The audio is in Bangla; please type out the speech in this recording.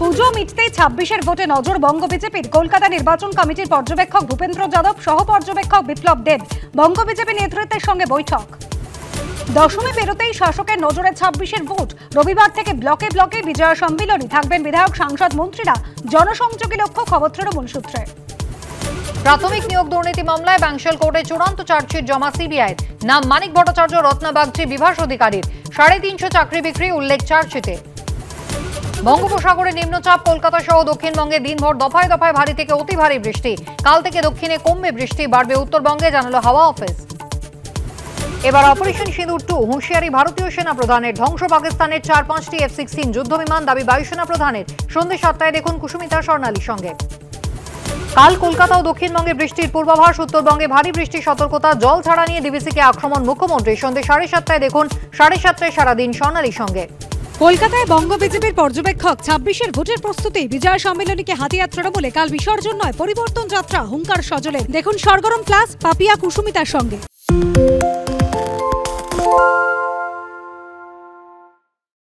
পুজো মিটতেই ২৬-এর ভোটে নজর বঙ্গ বিজেপির। কলকাতা নির্বাচন কমিটির পর্যবেক্ষক ভূপেন্দ্র যাদব, সহ পর্যবেক্ষক বিপ্লব দেব বঙ্গ বিজেপি নেতৃত্বের সঙ্গে বৈঠক। দশমী পেরোতেই শাসকের নজরে ২৬-এর ভোট। রবিবার থেকে ব্লকে ব্লকে বিজয়া সম্মিলনী, থাকবেন বিধায়ক, সাংসদ, মন্ত্রীরা। জনসংযোগী লক্ষ্য, খবর তৃণমূল সূত্রে। প্রাথমিক নিয়োগ দুর্নীতি মামলায় ব্যাংশাল কোর্টে চূড়ান্ত চার্জশিট জমা সিবিআইয়ের। নাম মানিক ভট্টাচার্য, রত্না বাগচি, বিভাস অধিকারীর। ৩৫০ চাকরি বিক্রি উল্লেখ চার্জশিটে। বঙ্গোপসাগরে নিম্নচাপ, কলকাতা সহ দক্ষিণবঙ্গে দিনভর দফায় দফায় ভারী থেকে অতি ভারী বৃষ্টি। কাল থেকে দক্ষিণে কমবে বৃষ্টি, বাড়বে উত্তরবঙ্গে, জানালো হাওয়া অফিস। এবার অপারেশন সিঁদুর 2, হুঁশিয়ারি ভারতীয় সেনা প্রধানের। ধ্বংস পাকিস্তানের ৪-৫টি F-16 যুদ্ধবিমান, দাবি বায়ুসেনা প্রধানের। সন্ধ্যে ৭টায় দেখুন কুসুমিতা স্বর্ণালীর সঙ্গে। কাল কলকাতা ও দক্ষিণবঙ্গে বৃষ্টির পূর্বাভাস, উত্তরবঙ্গে ভারী বৃষ্টির সতর্কতা। জল ছাড়া নিয়ে ডিভিসিকে আক্রমণ মুখ্যমন্ত্রী। সন্ধ্যে ৭:৩০ দেখুন ৭:৩০ সারাদিন স্বর্ণালীর সঙ্গে। কলকাতায় বঙ্গ বিজেপির পর্যবেক্ষক। ২৬-এর ভোটের প্রস্তুতি, বিজয়া সম্মেলনীকে হাতিয়ার তৃণমূলে। কাল বিসর্জন নয়, পরিবর্তন যাত্রা, হুঙ্কার সজলে। দেখুন সরগরম প্লাস পাপিয়া কুসুমিতার সঙ্গে।